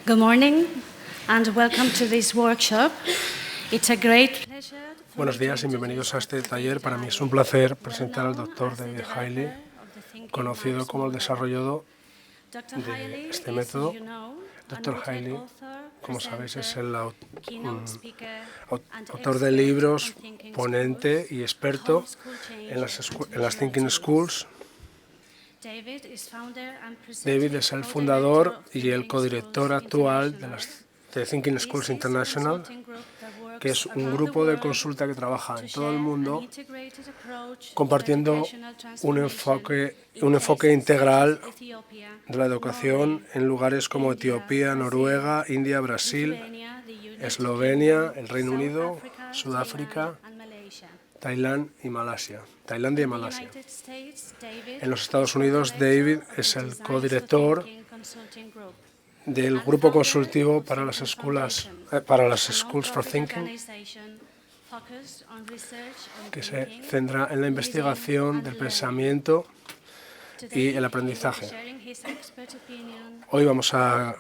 Good morning and welcome to this workshop. It's a great pleasure. Buenos días y bienvenidos a este taller. Para mí es un placer presentar al Dr. David Hailey, conocido como el desarrollador de este método. Dr. Hailey, como sabéis, es el autor de libros, ponente y experto en las Thinking Schools. David es el fundador y el codirector actual de Thinking Schools International, que es un grupo de consulta que trabaja en todo el mundo compartiendo un enfoque integral de la educación en lugares como Etiopía, Noruega, India, Brasil, Eslovenia, el Reino Unido, Sudáfrica, Tailandia y Malasia. En los Estados Unidos, David es el codirector del grupo consultivo para las Schools for Thinking, que se centra en la investigación del pensamiento y el aprendizaje. Hoy vamos a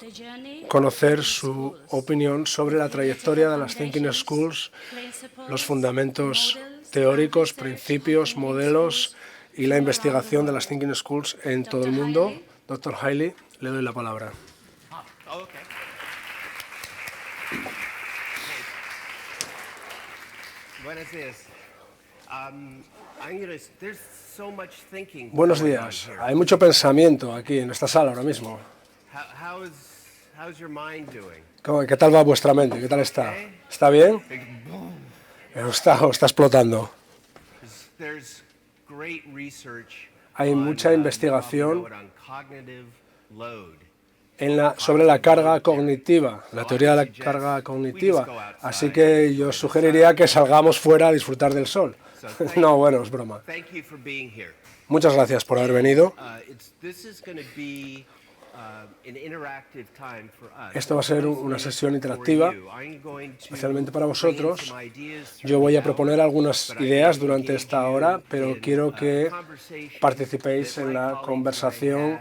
conocer su opinión sobre la trayectoria de las Thinking Schools, los fundamentos teóricos, principios, modelos y la investigación de las Thinking Schools en todo el mundo. Dr. Hailey, le doy la palabra. Buenos días. Hay mucho pensamiento aquí en esta sala ahora mismo. ¿Qué tal va vuestra mente? ¿Qué tal está? ¿Está bien? ¿O está explotando? Hay mucha investigación sobre la carga cognitiva, la teoría de la carga cognitiva. Así que yo sugeriría que salgamos fuera a disfrutar del sol. No, bueno, es broma. Muchas gracias por haber venido. Esto va a ser una sesión interactiva, especialmente para vosotros. Yo voy a proponer algunas ideas durante esta hora, pero quiero que participéis en la conversación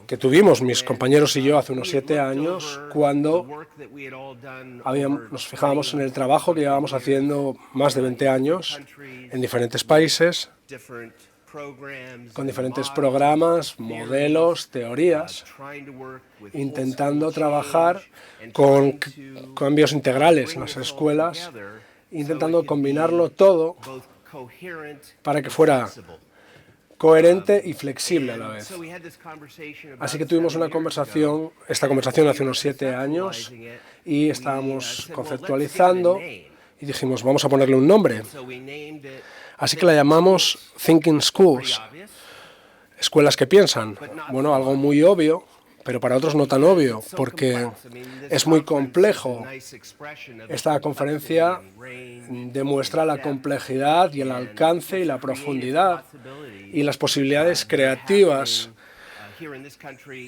que tuvimos mis compañeros y yo hace unos 7 años, cuando nos fijábamos en el trabajo que llevábamos haciendo más de 20 años en diferentes países, con diferentes programas, modelos, teorías, intentando trabajar con cambios integrales en las escuelas, intentando combinarlo todo para que fuera coherente y flexible a la vez. Así que tuvimos esta conversación hace unos 7 años y estábamos conceptualizando y dijimos, vamos a ponerle un nombre. Así que la llamamos Thinking Schools, escuelas que piensan. Bueno, algo muy obvio, pero para otros no tan obvio, porque es muy complejo. Esta conferencia demuestra la complejidad y el alcance y la profundidad y las posibilidades creativas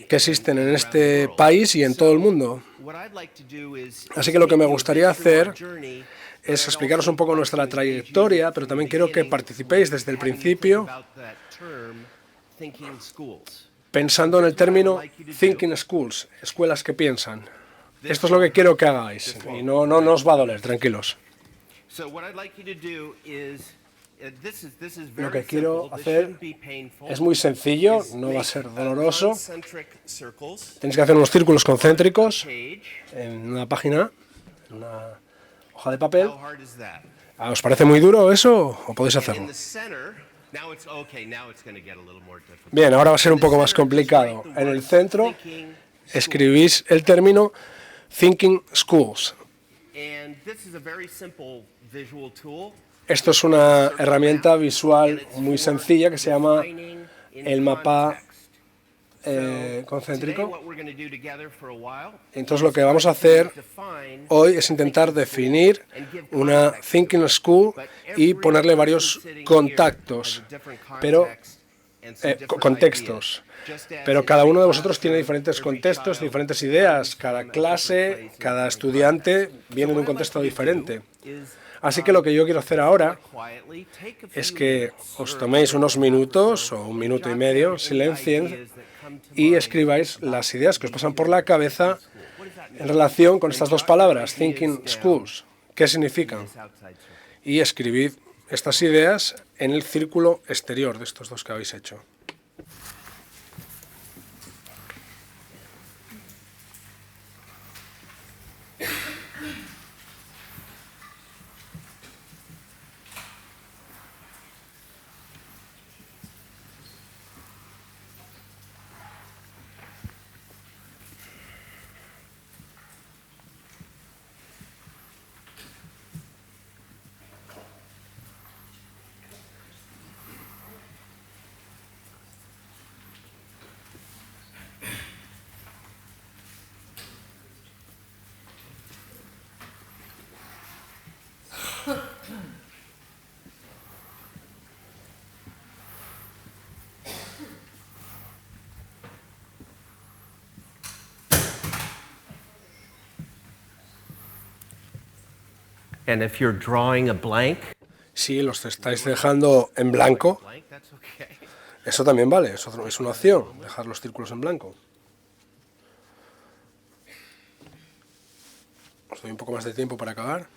que existen en este país y en todo el mundo. Así que lo que me gustaría hacer es explicaros un poco nuestra trayectoria, pero también quiero que participéis desde el principio pensando en el término Thinking Schools, escuelas que piensan. Esto es lo que quiero que hagáis y no os va a doler, tranquilos. Lo que quiero hacer es muy sencillo, no va a ser doloroso. Tenéis que hacer unos círculos concéntricos en una página, en una hoja de papel. ¿Os parece muy duro eso o podéis hacerlo? Bien, ahora va a ser un poco más complicado. En el centro escribís el término Thinking Schools. Esto es una herramienta visual muy sencilla que se llama el mapa concéntrico. Entonces lo que vamos a hacer hoy es intentar definir una Thinking School y ponerle varios contextos, pero cada uno de vosotros tiene diferentes contextos, diferentes ideas. Cada clase, cada estudiante viene de un contexto diferente. Así que lo que yo quiero hacer ahora es que os toméis unos minutos o 1 minuto y medio, silencien y escribáis las ideas que os pasan por la cabeza en relación con estas dos palabras, Thinking Schools. ¿Qué significan? Y escribid estas ideas en el círculo exterior de estos dos que habéis hecho. And if you're drawing a blank, Si los estáis dejando en blanco, that's okay. eso también vale, eso es una opción, dejar los círculos en blanco. Os doy un poco más de tiempo para acabar.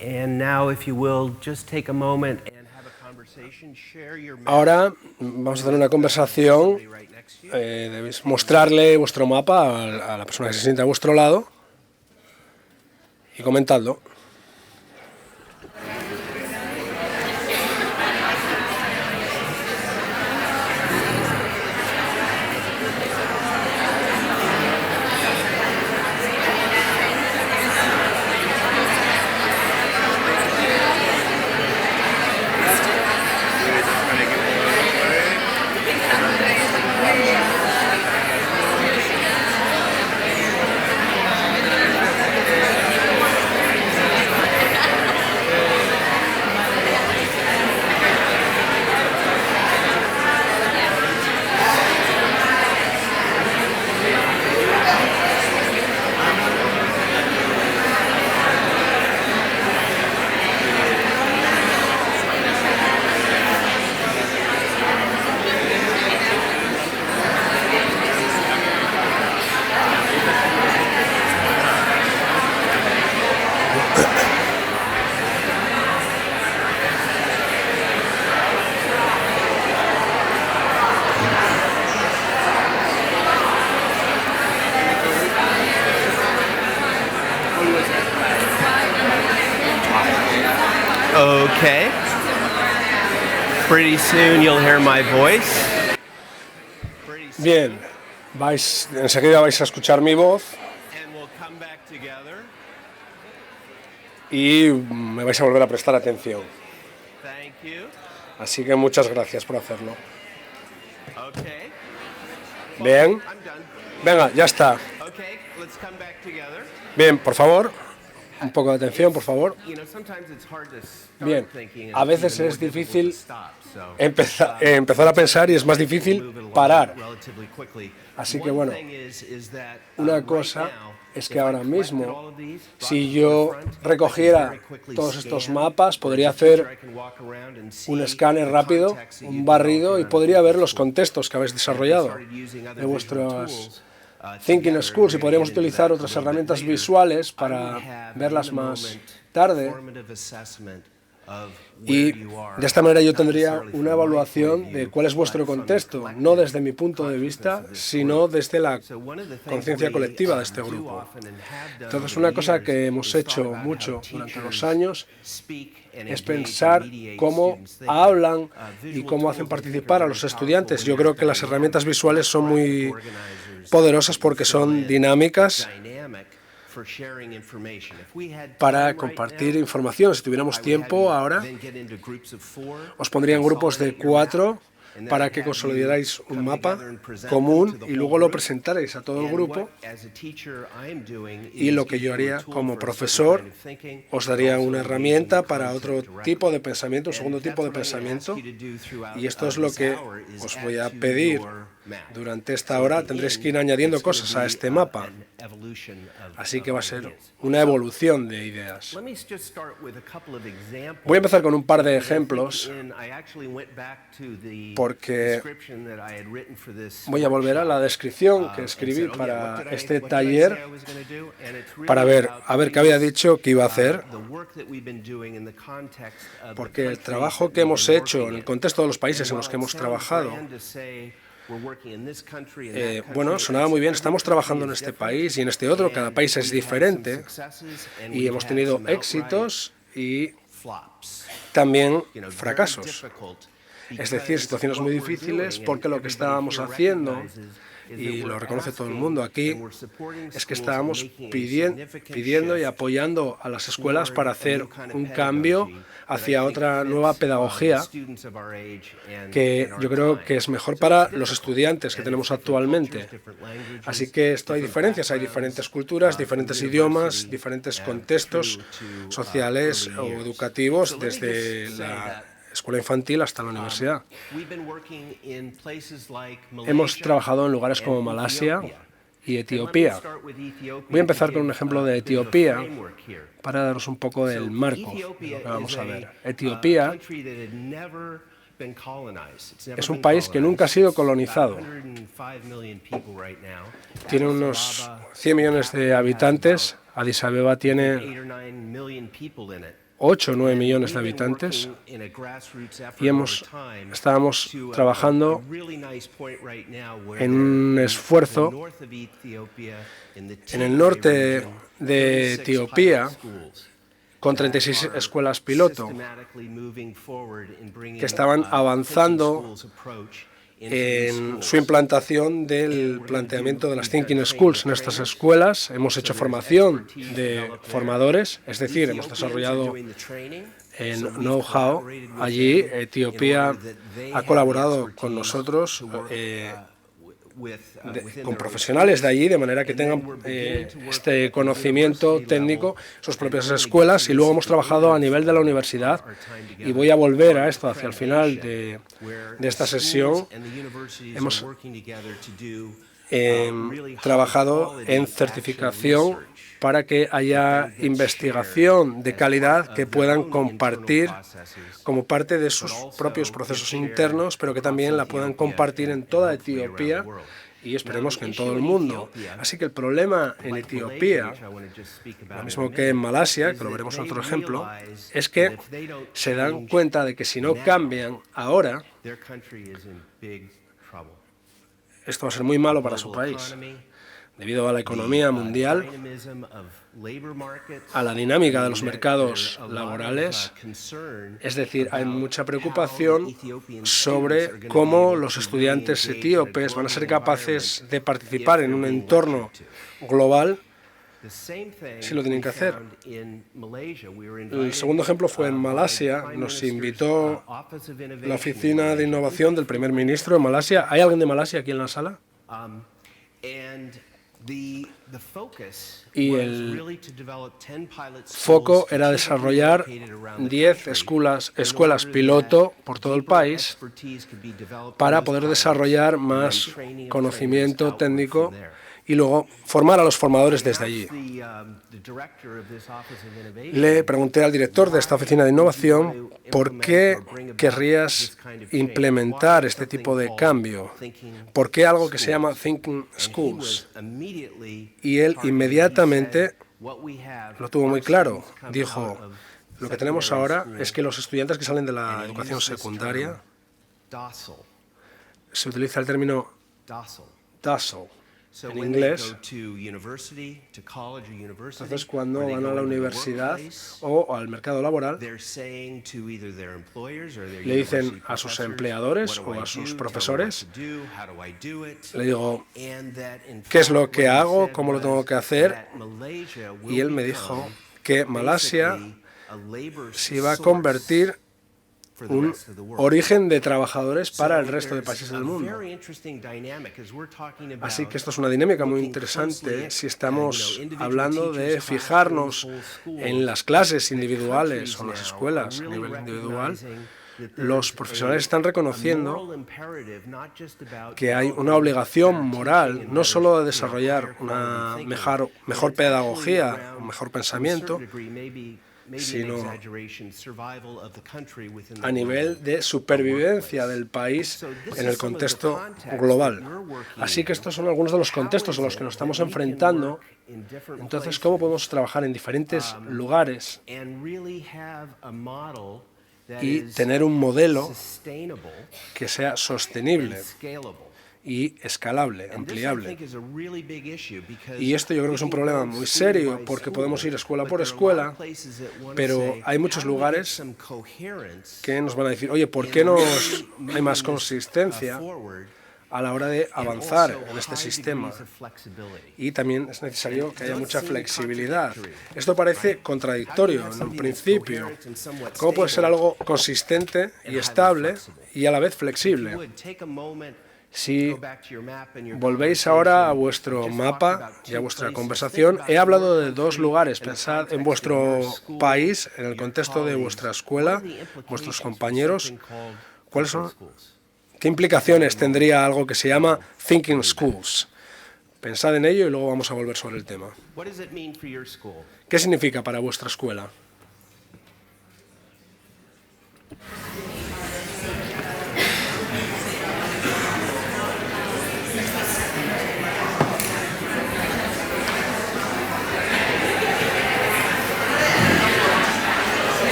And now, if you will, just take a moment and have a conversation. Share your map Ahora vamos a hacer una conversación. right next to you. Debéis mostrarle vuestro mapa a la persona que se sienta a vuestro lado y comentadlo. Okay. Pretty soon you'll hear my voice. Bien, enseguida vais a escuchar mi voz And we'll come back together. y me vais a volver a prestar atención. Thank you. Así que muchas gracias por hacerlo. Okay. Bien, I'm done. venga, ya está. Okay, let's come back together. Bien, por favor, un poco de atención, por favor. You know, sometimes it's hard to start Bien, thinking, a and it's veces even es more difficult difícil to stop, so, empezar a pensar y es más difícil move it along parar. relatively quickly. Así que One bueno, thing is that, una right cosa now, es if que I ahora collected mismo, all of these, brought si them to the yo front, I can recogiera very quickly todos estos scan, mapas, podría or as a teacher, hacer I can walk around and see un escáner the rápido, contexts that un you've barrido y developed podría ver around los the school. contextos que habéis And if we desarrollado started using other de visual vuestras tools, Thinking together, Schools y we're gonna podríamos get into utilizar that a otras little bit herramientas later. visuales I para would have, verlas in the más moment, tarde. formative assessment of Y where you are, de esta manera yo not tendría necessarily una from my evaluación point of de view, cuál es vuestro but from the contexto, no collective desde mi punto de vista, consciousness of this sino group. desde la So one of the things conciencia we, colectiva de este do grupo. often and have done Entonces, over una the cosa years que hemos is thought hecho about how mucho durante los teachers años speak and es engage pensar and mediate cómo students' thinking. hablan y Visual cómo tools, hacen I think, participar a are los very estudiantes. powerful Yo creo que las when herramientas you're visuales son muy organizers poderosas who porque fill son in dinámicas dynamic for sharing information. If we had para time right compartir now, información. Si tuviéramos I would have tiempo you ahora, then get into groups of 4, os pondría en grupos de consolidate your map, 4 and then para I'd que have you consolidarais un come mapa together and present them común to the y whole luego lo group. presentaréis a todo el And grupo. what, as a teacher, I am doing Y is lo que yo giving you a haría tool como for a certain profesor, kind of thinking, os but daría also una engaging herramienta the para content otro directly. tipo de pensamiento, un And segundo that's tipo de what I'm gonna ask pensamiento. you to do throughout, Y esto es lo this que hour, is os add voy a to pedir your Durante esta hora tendréis que ir añadiendo cosas a este mapa, así que va a ser una evolución de ideas. Voy a empezar con un par de ejemplos, porque voy a volver a la descripción que escribí para este taller para ver qué había dicho que iba a hacer, porque el trabajo que hemos hecho en el contexto de los países en los que hemos trabajado, bueno, sonaba muy bien, estamos trabajando en este país y en este otro, cada país es diferente y hemos tenido éxitos y también fracasos. Es decir, situaciones muy difíciles, porque lo que estábamos haciendo, y lo reconoce todo el mundo aquí, es que estábamos pidiendo y apoyando a las escuelas para hacer un cambio hacia otra nueva pedagogía que yo creo que es mejor para los estudiantes que tenemos actualmente. Así que esto hay diferencias, hay diferentes culturas, diferentes idiomas, diferentes contextos sociales o educativos, desde la escuela infantil hasta la universidad. Hemos trabajado en lugares como Malasia y Etiopía. Voy a empezar con un ejemplo de Etiopía para daros un poco del marco de lo que vamos a ver. Etiopía es un país que nunca ha sido colonizado. Tiene unos 100 millones de habitantes. Addis Abeba tiene 8 o 9 millones de habitantes y estábamos trabajando en un esfuerzo en el norte de Etiopía con 36 escuelas piloto que estaban avanzando en su implantación del planteamiento de las Thinking Schools. En estas escuelas hemos hecho formación de formadores, es decir, hemos desarrollado el know-how. Allí Etiopía ha colaborado con nosotros, con profesionales de allí, de manera que tengan este conocimiento técnico, sus propias escuelas, y luego hemos trabajado a nivel de la universidad, y voy a volver a esto hacia el final de esta sesión. Hemos trabajado en certificación para que haya investigación de calidad que puedan compartir como parte de sus propios procesos internos, pero que también la puedan compartir en toda Etiopía y esperemos que en todo el mundo. Así que el problema en Etiopía, lo mismo que en Malasia, que lo veremos en otro ejemplo, es que se dan cuenta de que si no cambian ahora, esto va a ser muy malo para su país, debido a la economía mundial, a la dinámica de los mercados laborales. Es decir, hay mucha preocupación sobre cómo los estudiantes etíopes van a ser capaces de participar en un entorno global si lo tienen que hacer. El segundo ejemplo fue en Malasia. Nos invitó la Oficina de Innovación del primer ministro de Malasia. ¿Hay alguien de Malasia aquí en la sala? Y el foco era desarrollar 10 escuelas piloto por todo el país para poder desarrollar más conocimiento técnico y luego formar a los formadores desde allí. Le pregunté al director de esta oficina de innovación por qué querrías implementar este tipo de cambio, por qué algo que se llama Thinking Schools. Y él inmediatamente lo tuvo muy claro. Dijo, lo que tenemos ahora es que los estudiantes que salen de la educación secundaria, se utiliza el término docile en inglés. Entonces, cuando van a la universidad o al mercado laboral, le dicen a sus empleadores o a sus profesores, le digo, ¿qué es lo que hago? ¿Cómo lo tengo que hacer? Y él me dijo que Malasia se iba a convertir un origen de trabajadores para el resto de países del mundo. Así que esto es una dinámica muy interesante si estamos hablando de fijarnos en las clases individuales o las escuelas a nivel individual, los profesionales están reconociendo que hay una obligación moral no solo de desarrollar una mejor pedagogía, un mejor pensamiento, sino a nivel de supervivencia del país en el contexto global. Así que estos son algunos de los contextos a los que nos estamos enfrentando. Entonces, ¿cómo podemos trabajar en diferentes lugares y tener un modelo que sea sostenible y escalable, ampliable? Y esto yo creo que es un problema muy serio, porque podemos ir escuela por escuela, pero hay muchos lugares que nos van a decir, oye, ¿por qué no hay más consistencia a la hora de avanzar en este sistema? Y también es necesario que haya mucha flexibilidad. Esto parece contradictorio en un principio. ¿Cómo puede ser algo consistente y estable y a la vez flexible? Si volvéis ahora a vuestro mapa y a vuestra conversación, he hablado de dos lugares. Pensad en vuestro país, en el contexto de vuestra escuela, vuestros compañeros. ¿Cuáles son? ¿Qué implicaciones tendría algo que se llama Thinking Schools? Pensad en ello y luego vamos a volver sobre el tema. ¿Qué significa para vuestra escuela?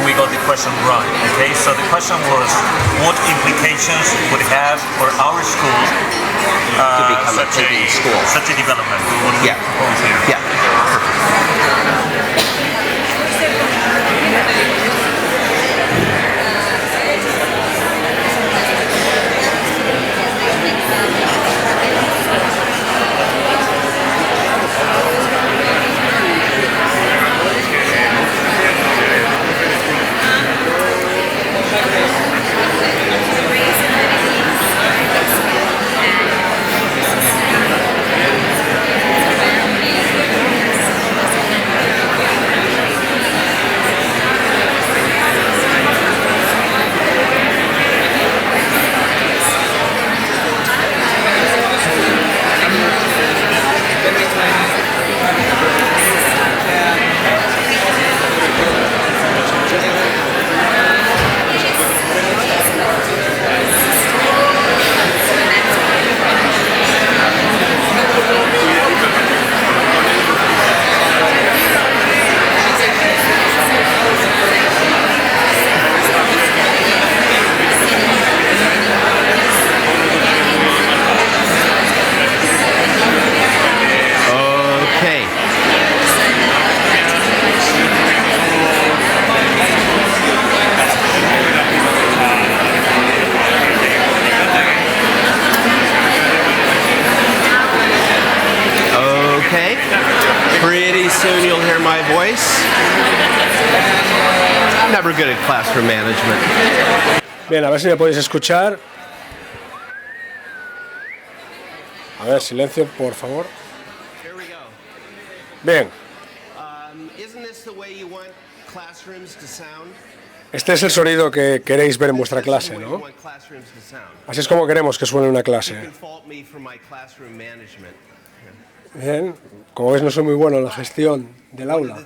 We got the question right. Okay, so the question was, what implications would it have for our school to become a thinking school? Such a development? What do you propose here? Yeah. Pretty soon you'll hear my voice. I'm never good at classroom management. Bien, a ver si me podéis escuchar. A ver, silencio, por favor. Bien. Este es el sonido que queréis ver en vuestra clase, ¿no? Así es como queremos que suene una clase. Bien, como ves no soy muy bueno en la gestión del aula.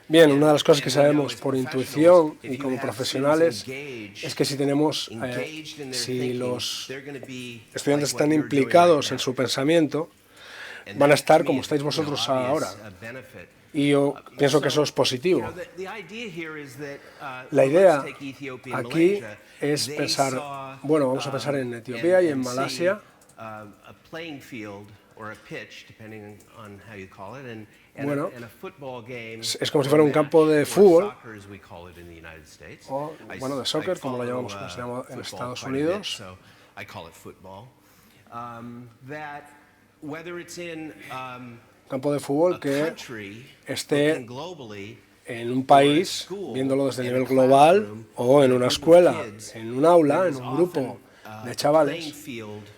Bien, una de las cosas que sabemos por intuición y como profesionales es que si los estudiantes están implicados en su pensamiento, van a estar como estáis vosotros ahora. Y yo pienso que eso es positivo. La idea aquí es pensar, bueno, vamos a pensar en Etiopía y en Malasia. Bueno, es como si fuera un campo de fútbol, o bueno, de soccer, como lo llamamos como se llama en Estados Unidos. Campo de fútbol que esté en un país, viéndolo desde el nivel global, o en una escuela, en un aula, en un grupo de chavales,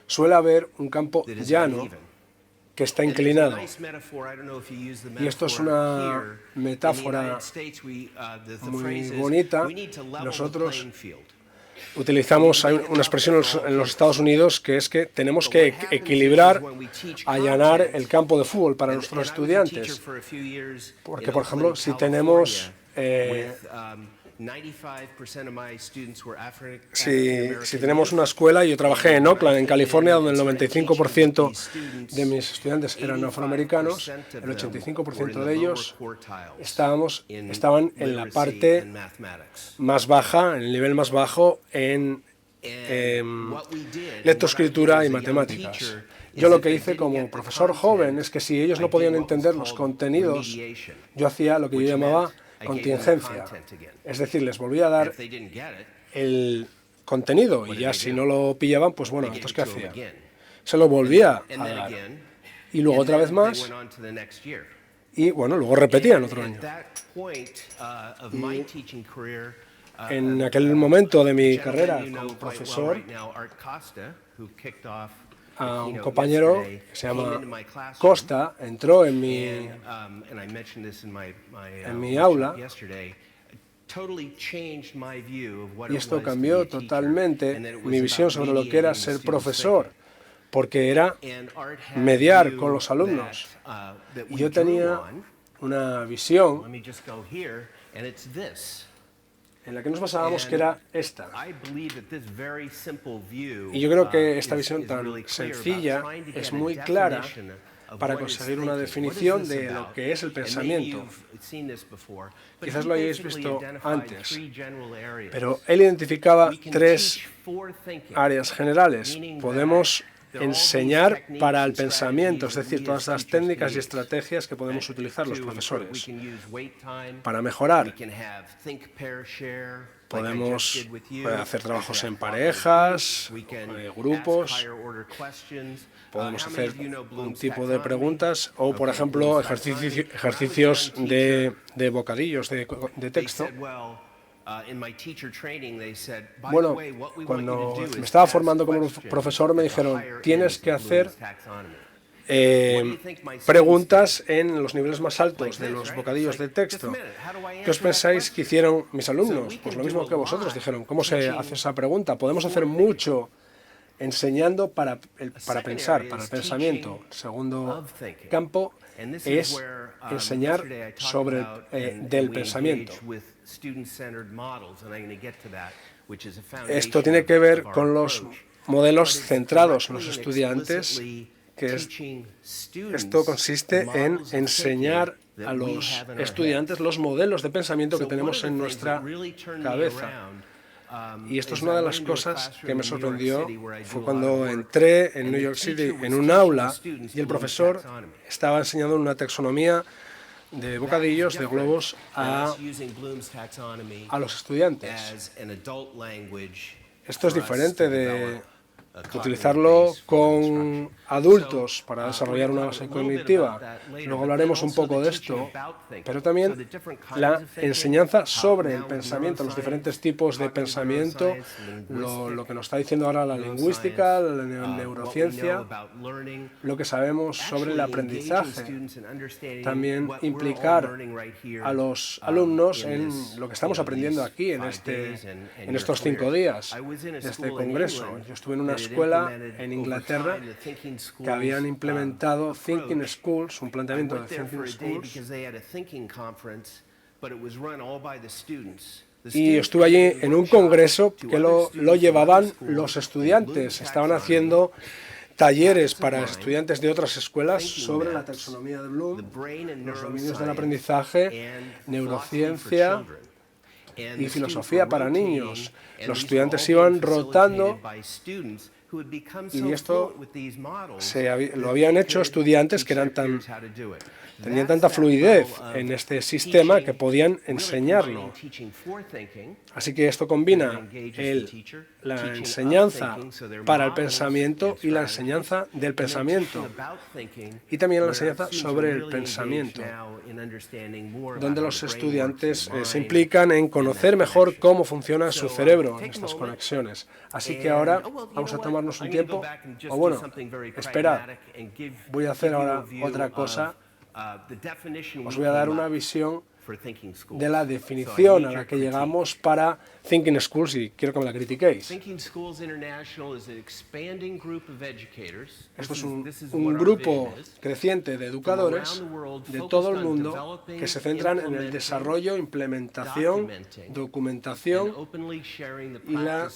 suele haber un campo llano que está inclinado. Y esto es una metáfora muy bonita. Nosotros utilizamos una expresión en los Estados Unidos que es que tenemos que equilibrar, allanar el campo de fútbol para nuestros estudiantes. Porque, por ejemplo, si tenemos... Si tenemos una escuela, yo trabajé en Oakland, en California, donde el 95% de mis estudiantes eran afroamericanos, el 85% de ellos estaban en la parte más baja, en el nivel más bajo, en lectoescritura y matemáticas. Yo lo que hice como profesor joven es que si ellos no podían entender los contenidos, yo hacía lo que yo llamaba contingencia. Es decir, les volvía a dar el contenido y ya si no lo pillaban, pues bueno, entonces ¿qué hacía? Se lo volvía a dar. Y luego otra vez más y bueno, luego repetían otro año. Y en aquel momento de mi carrera como profesor, a un compañero que se llama Costa entró en mi aula y esto cambió totalmente mi visión sobre lo que era ser profesor, porque era mediar con los alumnos. Y yo tenía una visión en la que nos basábamos, que era esta. Y yo creo que esta visión tan sencilla es muy clara para conseguir una definición de lo que es el pensamiento. Quizás lo hayáis visto antes, pero él identificaba tres áreas generales. Podemos enseñar para el pensamiento, es decir, todas las técnicas y estrategias que podemos utilizar los profesores para mejorar. Podemos hacer trabajos en parejas, grupos, podemos hacer un tipo de preguntas o, por ejemplo, ejercicios de bocadillos de texto. Bueno, cuando me estaba formando como profesor me dijeron, tienes que hacer preguntas en los niveles más altos de los bocadillos de texto. ¿Qué os pensáis que hicieron mis alumnos? Pues lo mismo que vosotros, dijeron, ¿cómo se hace esa pregunta? Podemos hacer mucho enseñando para pensar, para el pensamiento. El segundo campo es enseñar sobre del pensamiento. Esto tiene que ver con los modelos centrados en los estudiantes, que esto consiste en enseñar a los estudiantes los modelos de pensamiento que tenemos en nuestra cabeza. Y esto es una de las cosas que me sorprendió, fue cuando entré en New York City en un aula y el profesor estaba enseñando una taxonomía de bocadillos, de globos, a los estudiantes. Esto es diferente de utilizarlo con adultos para desarrollar una base cognitiva. Luego hablaremos un poco de esto, pero también la enseñanza sobre el pensamiento, los diferentes tipos de pensamiento, lo que nos está diciendo ahora la lingüística, la neurociencia, lo que sabemos sobre el aprendizaje. También implicar a los alumnos en lo que estamos aprendiendo aquí en estos 5 días de este congreso. Yo estuve en una escuela en Inglaterra que habían implementado Thinking Schools, un planteamiento de Thinking Schools, y estuve allí en un congreso que lo llevaban los estudiantes. Estaban haciendo talleres para estudiantes de otras escuelas sobre la taxonomía de Bloom, los dominios del aprendizaje, neurociencia y filosofía para niños. Los estudiantes iban rotando Y esto lo habían hecho estudiantes que tenían tanta fluidez en este sistema que podían enseñarlo. Así que esto combina la enseñanza para el pensamiento y la enseñanza del pensamiento, y también la enseñanza sobre el pensamiento, donde los estudiantes se implican en conocer mejor cómo funciona su cerebro en estas conexiones. Así que ahora vamos a tomarnos un tiempo, o bueno, esperad, voy a hacer ahora otra cosa. Os voy a dar una visión de la definición a la que llegamos para Thinking Schools y quiero que me la critiquéis. Esto es un grupo creciente de educadores de todo el mundo que se centran en el desarrollo, implementación, documentación y la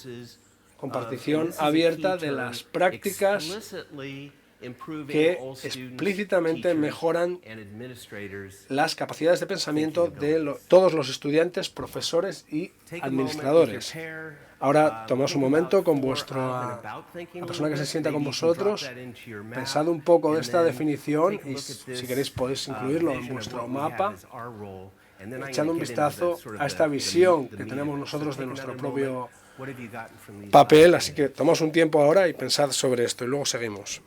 compartición abierta de las prácticas que explícitamente mejoran las capacidades de pensamiento de todos los estudiantes, profesores y administradores. Ahora tomaos un momento con la persona que se sienta con vosotros, pensad un poco de esta definición y si queréis podéis incluirlo en vuestro mapa, echando un vistazo a esta visión que tenemos nosotros de nuestro propio papel. Así que tomaos un tiempo ahora y pensad sobre esto y luego seguimos.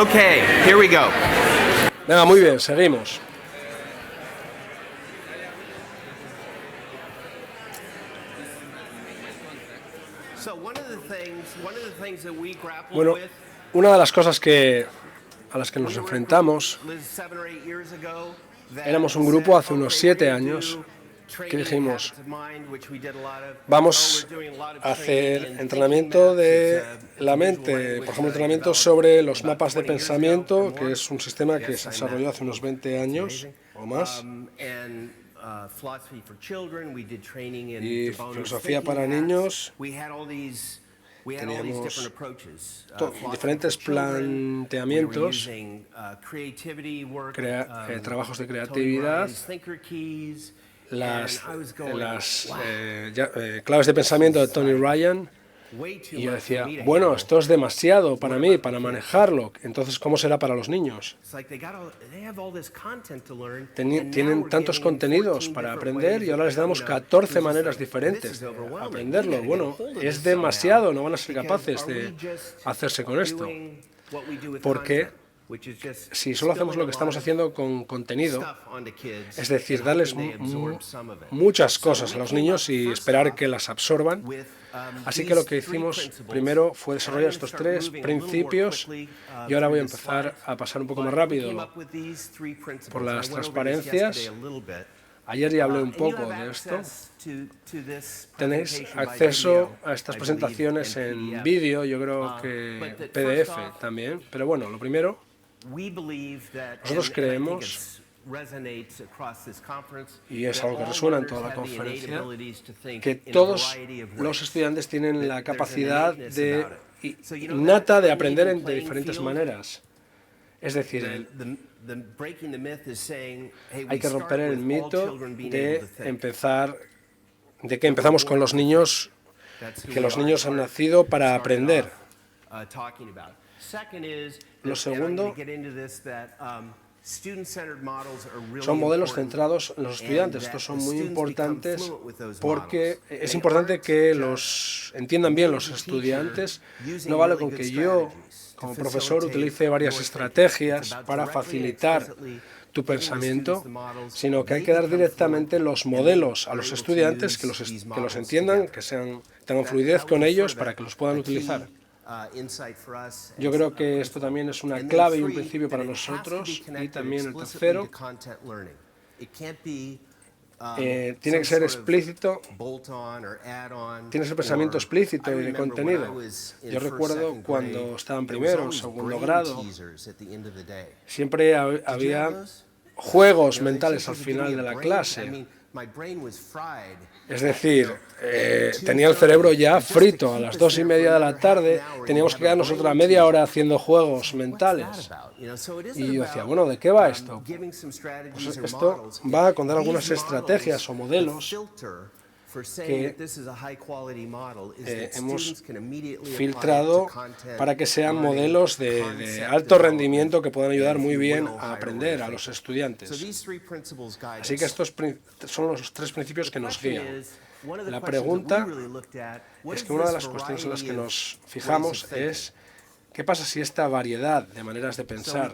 Okay, here we go. Venga, muy bien, seguimos. Bueno, una de las cosas a las que nos enfrentamos, éramos un grupo hace unos 7 años que dijimos, vamos a hacer entrenamiento de la mente, por ejemplo, entrenamiento sobre los mapas de pensamiento, que es un sistema que se desarrolló hace unos 20 años o más, y filosofía para niños. Teníamos diferentes planteamientos, trabajos de creatividad, las claves de pensamiento de Tony Ryan, y yo decía, bueno, esto es demasiado para mí, para manejarlo, entonces ¿cómo será para los niños? Tienen tantos contenidos para aprender y ahora les damos 14 maneras diferentes de aprenderlo. Bueno, es demasiado, no van a ser capaces de hacerse con esto, porque si solo hacemos lo que estamos haciendo con contenido, es decir, darles muchas cosas a los niños y esperar que las absorban. Así que lo que hicimos primero fue desarrollar estos 3 principios y ahora voy a empezar a pasar un poco más rápido por las transparencias. Ayer ya hablé un poco de esto. Tenéis acceso a estas presentaciones en vídeo, yo creo que PDF también, pero bueno, lo primero, nosotros creemos, y es algo que resuena en toda la conferencia, que todos los estudiantes tienen la capacidad innata de aprender de diferentes maneras. Es decir, hay que romper el mito de empezar de que empezamos con los niños, que los niños han nacido para aprender. Lo segundo son modelos centrados en los estudiantes. Estos son muy importantes porque es importante que los entiendan bien los estudiantes. No vale con que yo, como profesor, utilice varias estrategias para facilitar tu pensamiento, sino que hay que dar directamente los modelos a los estudiantes, que los entiendan, que tengan fluidez con ellos para que los puedan utilizar. Yo creo que esto también es una clave y un principio para nosotros. Y también el tercero, tiene que ser explícito, tiene que ser pensamiento explícito y de contenido. Yo recuerdo cuando estaba en primero o segundo grado, siempre había juegos mentales al final de la clase. Es decir, tenía el cerebro ya frito. A las 2:30 de la tarde teníamos que quedarnos otra media hora haciendo juegos mentales. Y yo decía, bueno, ¿de qué va esto? Pues esto va con dar algunas estrategias o modelos que hemos filtrado para que sean modelos de alto rendimiento que puedan ayudar muy bien a aprender a los estudiantes. Así que estos son los 3 principios que nos guían. La pregunta es que una de las cuestiones en las que nos fijamos es ¿qué pasa si esta variedad de maneras de pensar,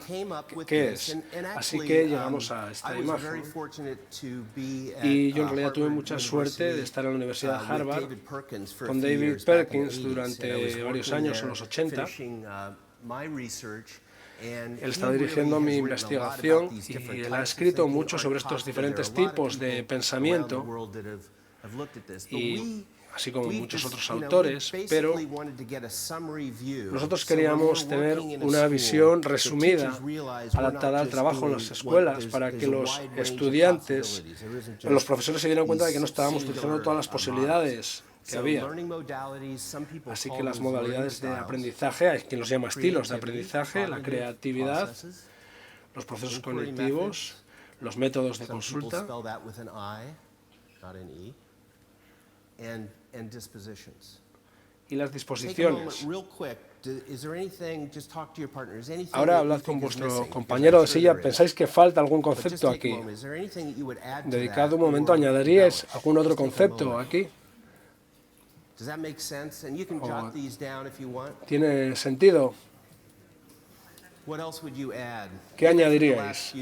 qué es? Así que llegamos a esta imagen. Y yo en realidad tuve mucha suerte de estar en la Universidad de Harvard con David Perkins durante varios años, en los 80. Él estaba dirigiendo mi investigación y él ha escrito mucho sobre estos diferentes tipos de pensamiento, y así como muchos otros autores, pero nosotros queríamos tener una visión resumida, adaptada al trabajo en las escuelas, para que los estudiantes, los profesores se dieran cuenta de que no estábamos utilizando todas las posibilidades que había. Así que las modalidades de aprendizaje, hay quien los llama estilos de aprendizaje, la creatividad, los procesos cognitivos, los métodos de consulta, y las disposiciones. Ahora hablad con vuestro compañero de silla. ¿Pensáis que falta algún concepto aquí? Dedicad un momento, ¿añadiríais algún otro concepto aquí? ¿Tiene sentido? ¿Qué añadiríais?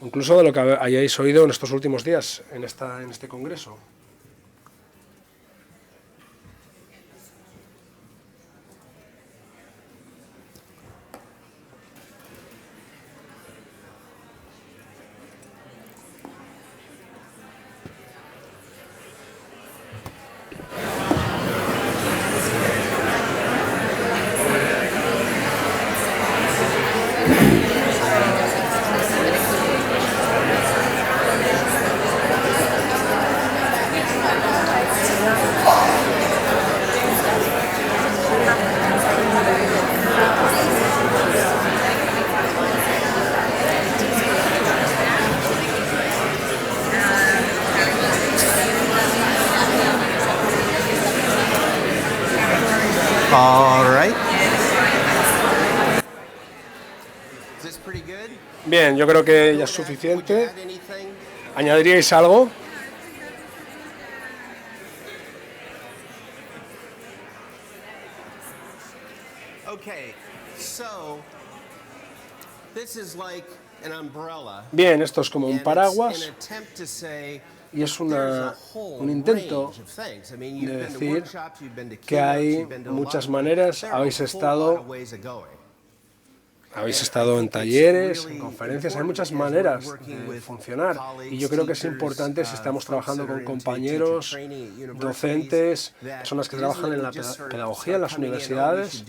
Incluso de lo que hayáis oído en estos últimos días, en este congreso. All right. Bien, yo creo que ya es suficiente. ¿Añadiríais algo? Bien, esto es como un paraguas y es un intento de decir que hay muchas maneras. Habéis estado en talleres, en conferencias, hay muchas maneras de funcionar, y yo creo que es importante, si estamos trabajando con compañeros, docentes, personas que trabajan en la pedagogía en las universidades,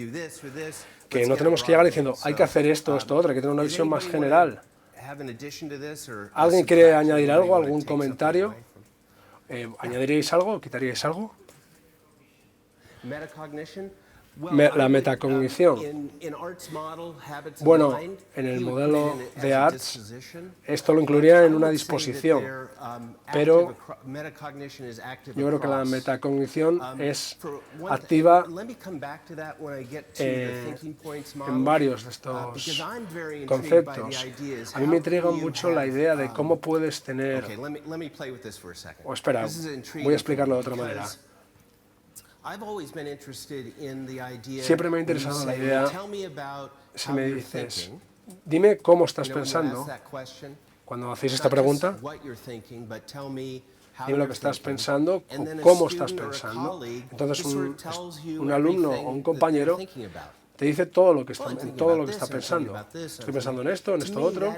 que no tenemos que llegar diciendo hay que hacer esto, esto, otro, hay que tener una visión más general. ¿Alguien quiere añadir algo, algún comentario? ¿Añadiríais algo o quitaríais algo? la metacognición. Bueno, en el modelo de Arts, esto lo incluiría en una disposición, pero yo creo que la metacognición es activa en varios de estos conceptos. A mí me intriga mucho la idea de cómo puedes tener... O espera, voy a explicarlo de otra manera. Siempre me ha interesado la idea, si me dices, dime cómo estás pensando, cuando hacéis esta pregunta, dime lo que estás pensando o cómo estás pensando. Entonces un alumno o un compañero te dice todo lo que está pensando. Estoy pensando en esto otro.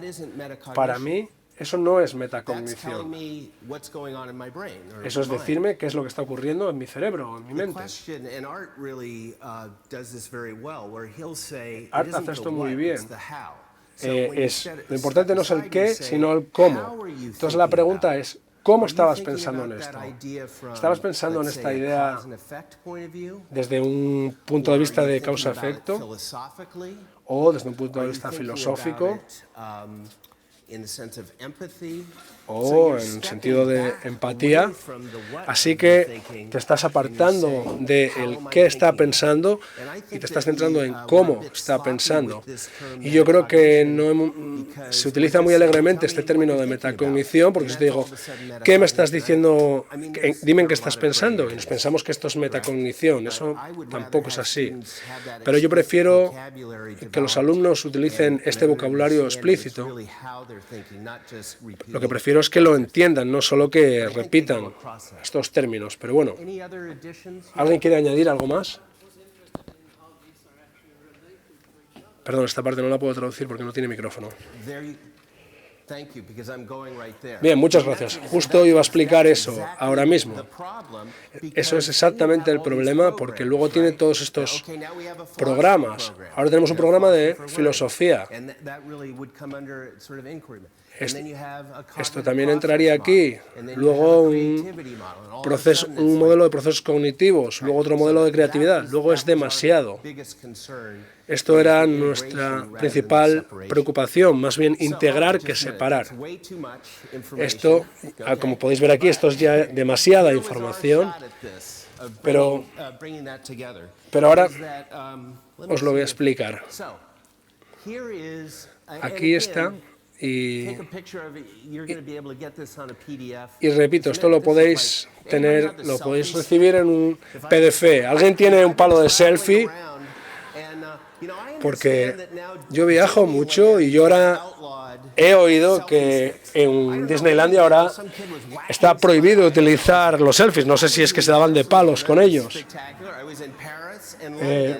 Para mí, eso no es metacognición. Eso es decirme qué es lo que está ocurriendo en mi cerebro, en mi mente. Art hace esto muy bien. Lo importante no es el qué, sino el cómo. Entonces la pregunta es, ¿cómo estabas pensando en esto? ¿Estabas pensando en esta idea desde un punto de vista de causa-efecto o desde un punto de vista filosófico o en el sentido de empatía? Así que te estás apartando del qué está pensando y te estás centrando en cómo está pensando. Y yo creo que se utiliza muy alegremente este término de metacognición, porque si te digo, ¿qué me estás diciendo? Dime en qué estás pensando. Y nos pensamos que esto es metacognición. Eso tampoco es así. Pero yo prefiero que los alumnos utilicen este vocabulario explícito. Lo que prefiero es que lo entiendan, no solo que repitan estos términos. Pero bueno, ¿alguien quiere añadir algo más? Perdón, esta parte no la puedo traducir porque no tiene micrófono. Bien, muchas gracias. Justo iba a explicar eso ahora mismo. Eso es exactamente el problema, porque luego tiene todos estos programas. Ahora tenemos un programa de filosofía. Esto también entraría aquí. Luego un modelo de procesos cognitivos, luego otro modelo de creatividad. Luego es demasiado. Esto era nuestra principal preocupación, más bien integrar que separar. Esto, como podéis ver aquí, esto es ya demasiada información, pero ahora os lo voy a explicar. Aquí está. Y repito, esto lo podéis recibir en un PDF. ¿Alguien tiene un palo de selfie? Porque yo viajo mucho y yo ahora he oído que en Disneylandia ahora está prohibido utilizar los selfies. No sé si es que se daban de palos con ellos.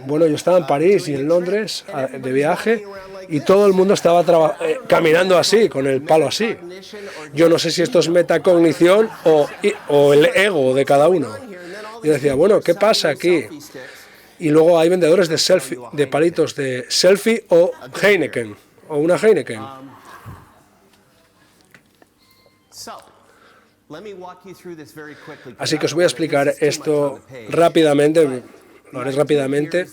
Bueno, yo estaba en París y en Londres de viaje y todo el mundo estaba caminando así, con el palo así. Yo no sé si esto es metacognición o el ego de cada uno. Yo decía, bueno, ¿qué pasa aquí? Y luego hay vendedores de selfie, de palitos de selfie o Heineken, o una Heineken. Así que os voy a explicar esto rápidamente. Lo haré rápidamente.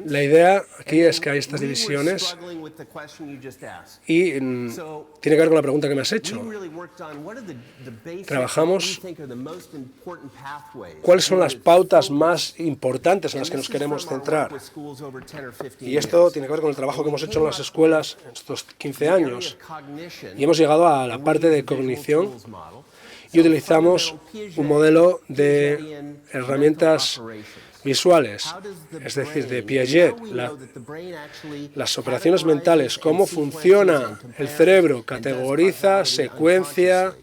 La idea aquí es que hay estas divisiones y tiene que ver con la pregunta que me has hecho. Trabajamos cuáles son las pautas más importantes en las que nos queremos centrar. Y esto tiene que ver con el trabajo que hemos hecho en las escuelas en estos 15 años. Y hemos llegado a la parte de cognición y utilizamos un modelo de herramientas visuales, es decir, de Piaget, las operaciones mentales, cómo funciona el cerebro, categoriza, secuencia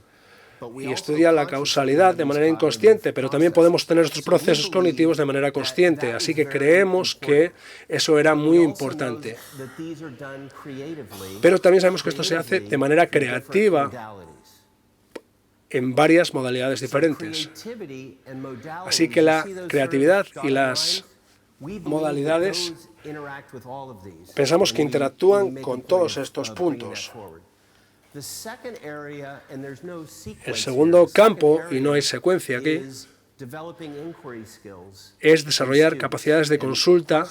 y estudia la causalidad de manera inconsciente, pero también podemos tener estos procesos cognitivos de manera consciente, así que creemos que eso era muy importante. Pero también sabemos que esto se hace de manera creativa en varias modalidades diferentes. Así que la creatividad y las modalidades pensamos que interactúan con todos estos puntos. El segundo campo, y no hay secuencia aquí, es desarrollar capacidades de consulta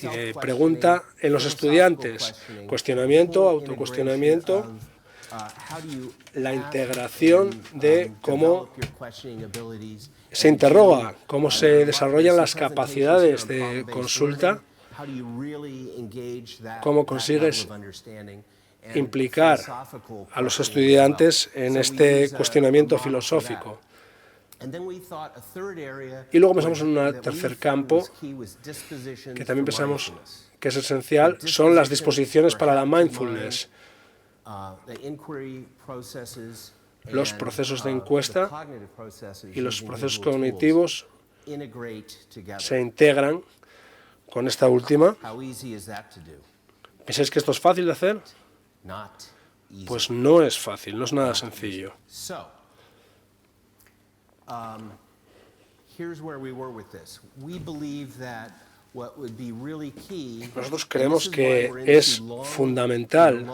y de pregunta en los estudiantes, cuestionamiento, autocuestionamiento, la integración de cómo se interroga, cómo se desarrollan las capacidades de consulta, cómo consigues implicar a los estudiantes en este cuestionamiento filosófico. Y luego pensamos en un tercer campo que también pensamos que es esencial, son las disposiciones para la mindfulness, los procesos de encuesta y los procesos cognitivos se integran con esta última. ¿Pensáis que esto es fácil de hacer? Pues no es fácil, no es nada sencillo. Nosotros creemos que es fundamental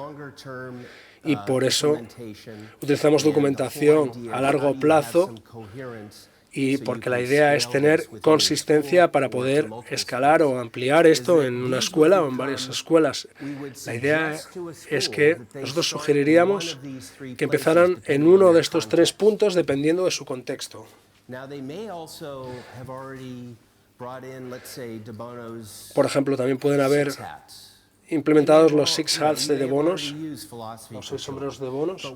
y por eso utilizamos documentación a largo plazo y porque la idea es tener consistencia para poder escalar o ampliar esto en una escuela o en varias escuelas. La idea es que nosotros sugeriríamos que empezaran en uno de estos tres puntos dependiendo de su contexto. Por ejemplo, también pueden haber implementados los Six Hats de Bonos, los 6 sombreros de Bonos,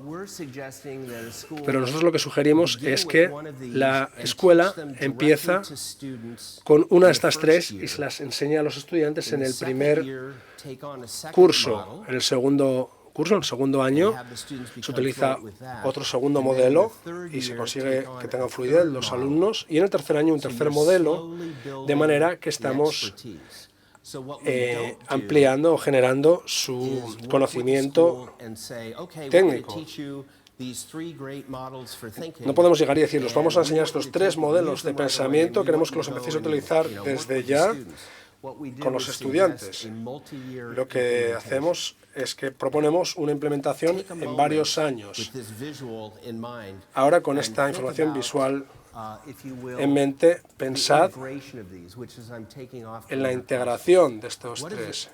pero nosotros lo que sugerimos es que la escuela empieza con una de estas tres y se las enseña a los estudiantes en el primer curso. En el segundo curso, en el segundo año, se utiliza otro segundo modelo y se consigue que tengan fluidez los alumnos, y en el tercer año un tercer modelo, de manera que estamos ampliando o generando su conocimiento técnico. No podemos llegar y decir, os vamos a enseñar estos 3 modelos de pensamiento, queremos que los empecéis a utilizar desde ya con los estudiantes. Lo que hacemos es que proponemos una implementación en varios años. Ahora, con esta información visual en mente, pensad en la integración de estos 3.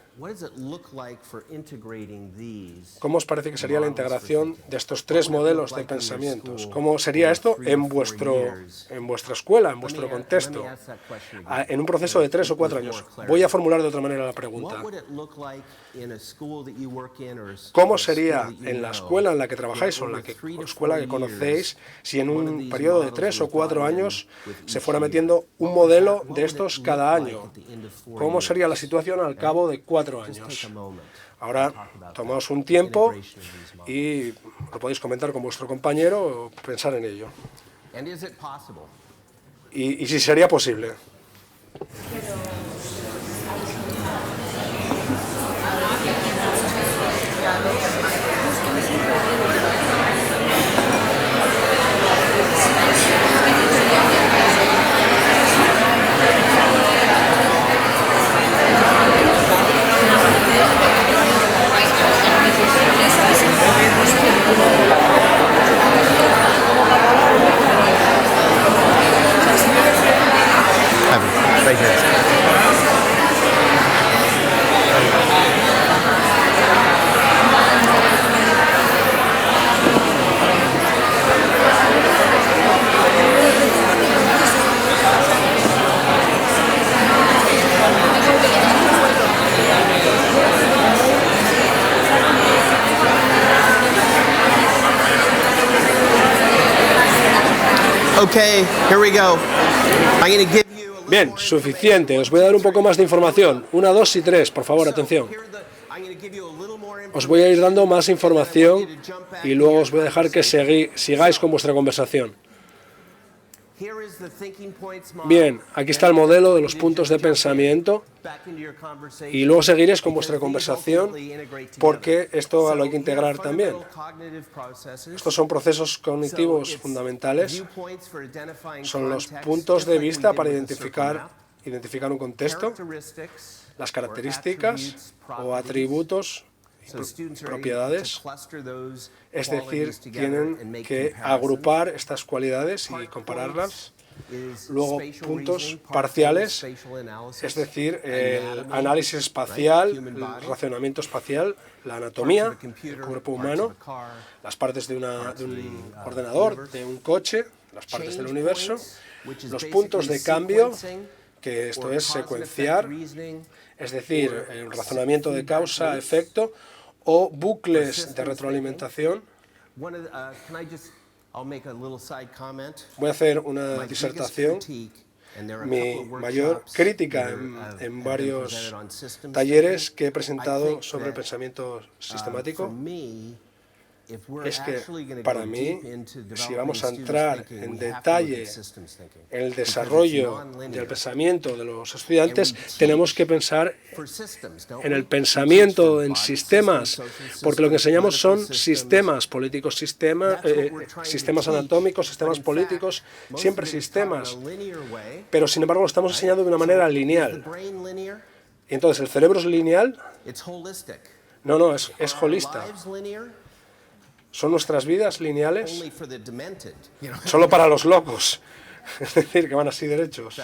¿Cómo os parece que sería la integración de estos 3 modelos de pensamientos? ¿Cómo sería esto en vuestra escuela, en vuestro contexto? En un proceso de 3 o 4 años. Voy a formular de otra manera la pregunta. ¿Cómo sería en la escuela en la que trabajáis o en la escuela que conocéis si en un periodo de 3 o 4 años se fuera metiendo un modelo de estos cada año? ¿Cómo sería la situación al cabo de 4 años? Ahora tomamos un tiempo y lo podéis comentar con vuestro compañero o pensar en ello. Y si sería posible. Right here. Okay, here we go. I'm going to give you a little Bien, suficiente. Os voy a dar un poco más de información. 1, 2 y 3, por favor, atención. Os voy a ir dando más información y luego os voy a dejar que sigáis con vuestra conversación. Bien, aquí está el modelo de los puntos de pensamiento y luego seguiréis con vuestra conversación porque esto lo hay que integrar también. Estos son procesos cognitivos fundamentales, son los puntos de vista para identificar un contexto, las características o atributos y propiedades, es decir, tienen que agrupar estas cualidades y compararlas. Luego, puntos parciales, es decir, el análisis espacial, el racionamiento espacial, la anatomía del cuerpo humano, las partes de un ordenador, de un coche, las partes del universo, los puntos de cambio, que esto es secuenciar, es decir, el razonamiento de causa-efecto, o bucles de retroalimentación. Voy a hacer una disertación. Mi mayor crítica en varios talleres que he presentado sobre el pensamiento sistemático es que, para mí, si vamos a entrar en detalle en el desarrollo del pensamiento de los estudiantes, tenemos que pensar en el pensamiento en sistemas, porque lo que enseñamos son sistemas políticos, sistemas anatómicos, sistemas políticos, siempre sistemas, pero sin embargo lo estamos enseñando de una manera lineal. Y entonces, ¿el cerebro es lineal? No, es holista. ¿Son nuestras vidas lineales? Solo para los locos. Es decir, que van así derechos.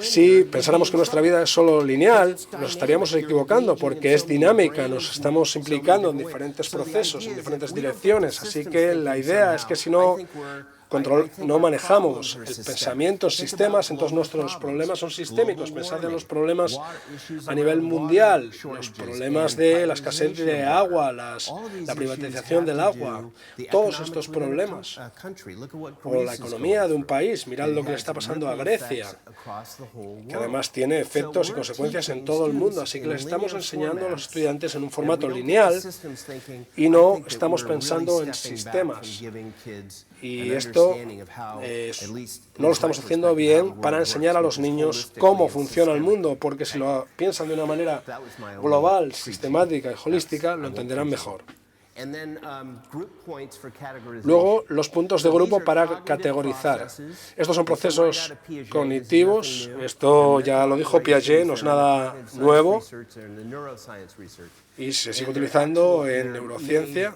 Si pensáramos que nuestra vida es solo lineal, nos estaríamos equivocando, porque es dinámica, nos estamos implicando en diferentes procesos, en diferentes direcciones. Así que la idea es que si no manejamos el pensamiento en sistemas, entonces nuestros problemas son sistémicos. Pensad en los problemas a nivel mundial, los problemas de la escasez de agua, la privatización del agua, todos estos problemas, o la economía de un país. Mirad lo que le está pasando a Grecia, que además tiene efectos y consecuencias en todo el mundo. Así que les estamos enseñando a los estudiantes en un formato lineal y no estamos pensando en sistemas. Y esto no lo estamos haciendo bien para enseñar a los niños cómo funciona el mundo, porque si lo piensan de una manera global, sistemática y holística, lo entenderán mejor. Luego, los puntos de grupo para categorizar. Estos son procesos cognitivos. Esto ya lo dijo Piaget, no es nada nuevo. Y se sigue utilizando en neurociencia.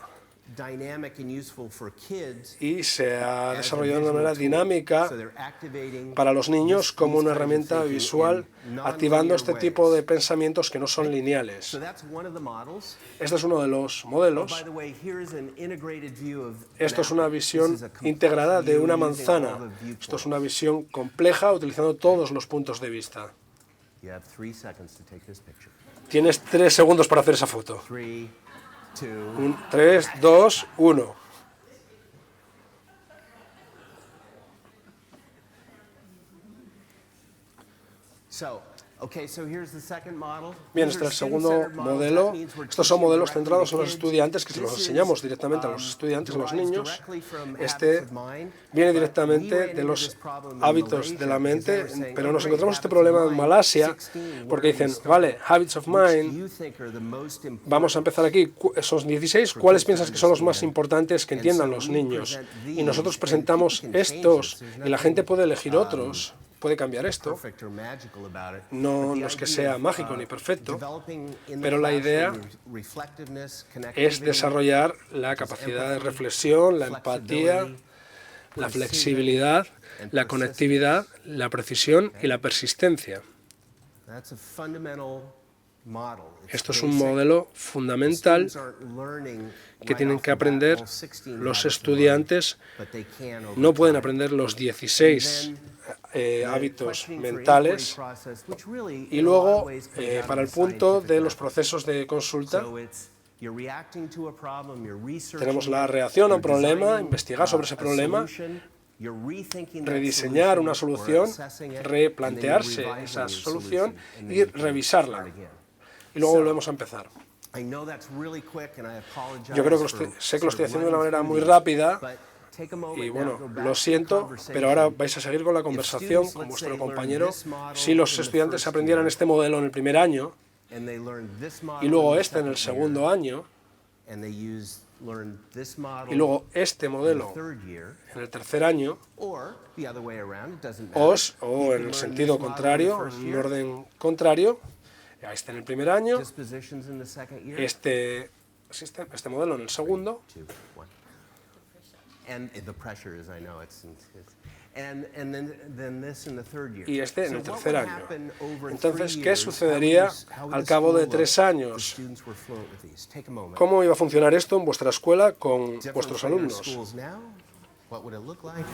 Y se ha desarrollado de una manera dinámica para los niños como una herramienta visual, activando este tipo de pensamientos que no son lineales. Este es uno de los modelos. Esto es una visión integrada de una manzana. Esto es una visión compleja utilizando todos los puntos de vista. Tienes 3 segundos para hacer esa foto. 3, 2, 1. Bien, este es el segundo modelo. Estos son modelos centrados en los estudiantes, que se los enseñamos directamente a los estudiantes, a los niños. Este viene directamente de los hábitos de la mente, pero nos encontramos este problema en Malasia, porque dicen, vale, habits of mind, vamos a empezar aquí, son 16, ¿cuáles piensas que son los más importantes que entiendan los niños? Y nosotros presentamos estos, y la gente puede elegir otros. Puede cambiar esto, no es que sea mágico ni perfecto, pero la idea es desarrollar la capacidad de reflexión, la empatía, la flexibilidad, la conectividad, la precisión y la persistencia. Esto es un modelo fundamental que tienen que aprender los estudiantes. No pueden aprender los 16 hábitos mentales. Y luego, para el punto de los procesos de consulta, tenemos la reacción a un problema, investigar sobre ese problema, rediseñar una solución, replantearse esa solución y revisarla. Y luego volvemos a empezar. Yo creo que sé que lo estoy haciendo de una manera muy rápida y bueno, lo siento, pero ahora vais a seguir con la conversación con vuestro compañero. Si los estudiantes aprendieran este modelo en el primer año y luego este en el segundo año y luego este modelo en el tercer año, o en el sentido contrario, en un orden contrario, este en el primer año, este este modelo en el segundo. Two, one. And the pressure is, I know, and then this in the third year. Y este en el So what tercer would año. happen over Entonces, 3 ¿qué years? sucedería How would al the cabo de school 3 look if años? students were fluent with these? Take a moment. ¿Cómo iba a funcionar esto en vuestra escuela con Different vuestros from your alumnos? schools now? What would it look like?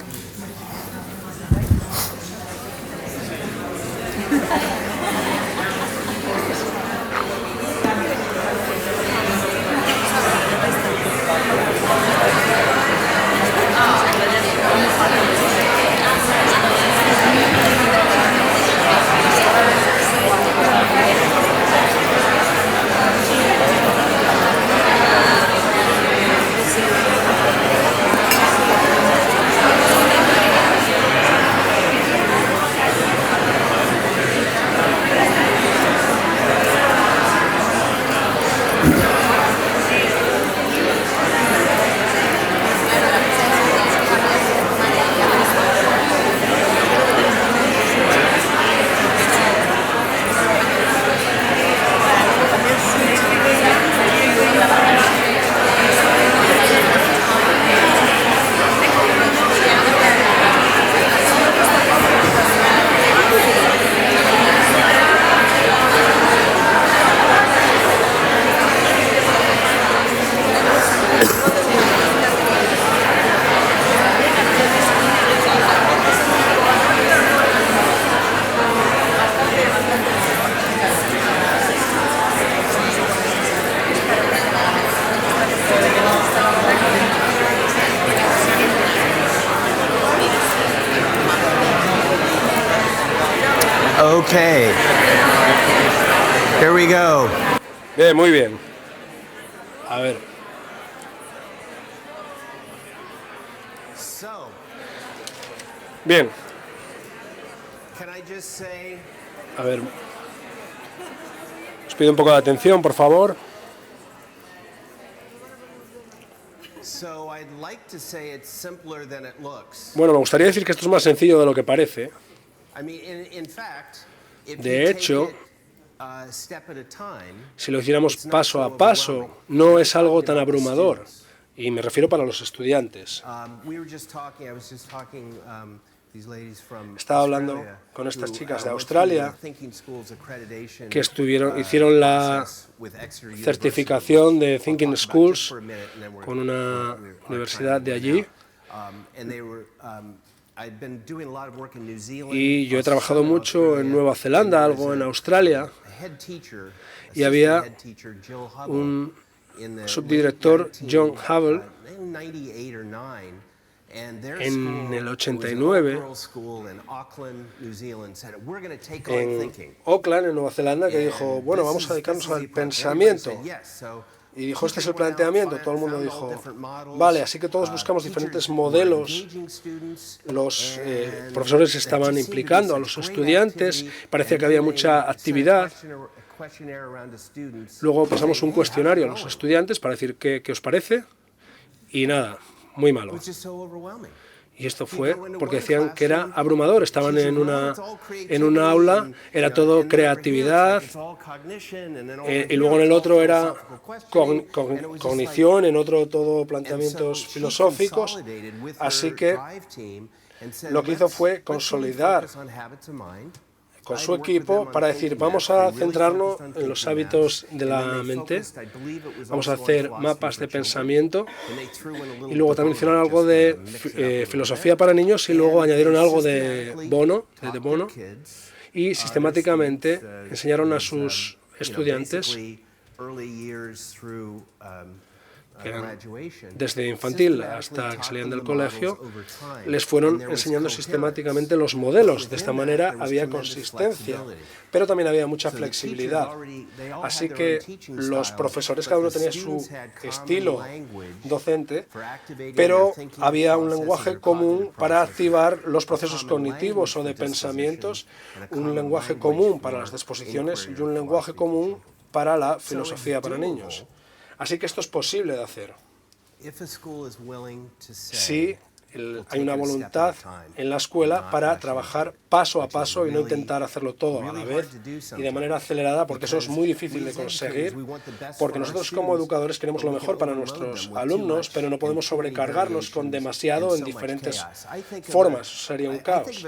Okay. Here we go. Bien, muy bien. A ver, So, bien, can I just say, a ver. Os pido un poco de atención, por favor. so I'd like to say it's simpler than it looks. Bueno, me gustaría decir que esto es más sencillo de lo que parece. I mean, in fact, if De you hecho, take it a step at a time, Si lo hiciéramos paso a paso, no es algo tan abrumador. Y me refiero para los estudiantes. we were just talking, I was just talking, these ladies from Estaba hablando Australia con estas who, chicas de went Australia through the Thinking Schools accreditation, que hicieron la process with Exeter University. certificación de I'll Thinking talk about Schools just for a minute, and then we're- con una we're universidad trying de to allí. work out. And they were, I'd been doing a lot of work in New Zealand, Y yo he trabajado some in mucho en Australia, Nueva Zelanda, and algo there en was a Australia, head teacher, y había assistant head teacher, Jill Hubble, un in the subdirector, late John Hubble, 98 or 9, and their en school, el it was an 89, all-girls school in Auckland, New Zealand, said, we're going to take on en thinking. Auckland, en Nueva Zelanda, que dijo, And bueno, this vamos is- a dedicarnos this is al the approach. pensamiento. Everybody said yes. So Y dijo, este es el teachers went out, planteamiento. Todo el mundo found dijo, all different models. vale, así que todos buscamos Teachers diferentes were modelos. engaging students, Los and profesores there estaban just seemed to be implicando a such los great estudiantes, activity, parecía and que había then mucha they sent a actividad. questionnaire around to students, Luego pasamos saying, un "Hey, cuestionario a how's it los going?" estudiantes para decir qué os parece, y nada, muy It malo. was just so overwhelming. Y esto fue porque decían que era abrumador. Estaban en una aula, era todo creatividad, y luego en el otro era cognición, en otro todo planteamientos filosóficos. Así que lo que hizo fue consolidar con su equipo para decir, vamos a centrarnos en los hábitos de la mente, vamos a hacer mapas de pensamiento, y luego también hicieron algo de filosofía para niños, y luego añadieron algo de Bono, y sistemáticamente enseñaron a sus estudiantes, que eran desde infantil hasta que salían del colegio, les fueron enseñando sistemáticamente los modelos. De esta manera había consistencia, pero también había mucha flexibilidad. Así que los profesores, cada uno tenía su estilo docente, pero había un lenguaje común para activar los procesos cognitivos o de pensamientos, un lenguaje común para las disposiciones y un lenguaje común para la filosofía para niños. Así que esto es posible de hacer. Si hay una voluntad en la escuela para trabajar paso a paso y no intentar hacerlo todo a la vez y de manera acelerada, porque eso es muy difícil de conseguir, porque nosotros como educadores queremos lo mejor para nuestros alumnos, pero no podemos sobrecargarnos con demasiado en diferentes formas, sería un caos.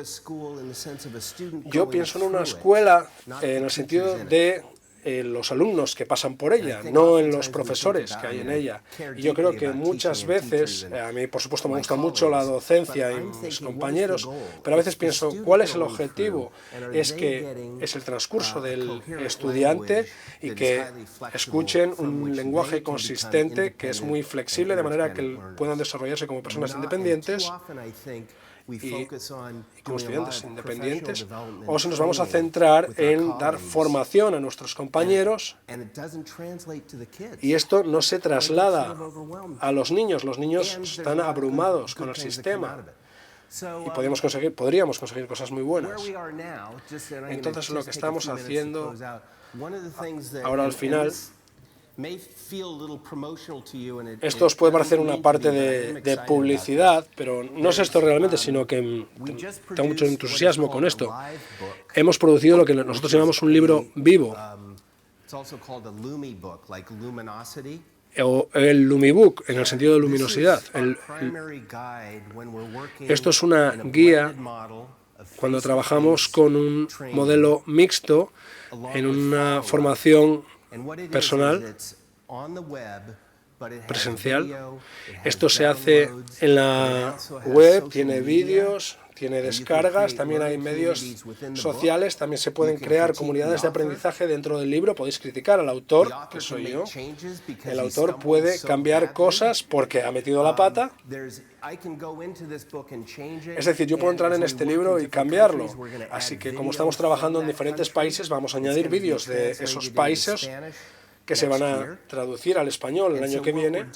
Yo pienso en una escuela en el sentido de los alumnos que pasan por ella, no en los profesores que hay en ella. Y yo creo que muchas veces, a mí por supuesto me gusta mucho la docencia y mis compañeros, pero a veces pienso, ¿cuál es el objetivo? Es que es el transcurso del estudiante y que escuchen un lenguaje consistente que es muy flexible, de manera que puedan desarrollarse como personas independientes y como estudiantes independientes, o si nos vamos a centrar en dar formación a nuestros compañeros, y esto no se traslada a los niños están abrumados con el sistema, y podríamos conseguir cosas muy buenas. Entonces lo que estamos haciendo ahora al final, esto os puede parecer una parte de publicidad, pero no es esto realmente, sino que tengo mucho entusiasmo con esto. Hemos producido lo que nosotros llamamos un libro vivo, o el Lumibook, en el sentido de luminosidad. Esto es una guía cuando trabajamos con un modelo mixto en una formación personal, presencial. Esto se hace en la web, tiene vídeos, tiene descargas, también hay medios sociales, también se pueden crear comunidades de aprendizaje dentro del libro. Podéis criticar al autor, que soy yo. El autor puede cambiar cosas porque ha metido la pata. Es decir, yo puedo entrar en este libro y cambiarlo. Así que como estamos trabajando en diferentes países, vamos a añadir vídeos de esos países que se van a traducir al español el año que viene.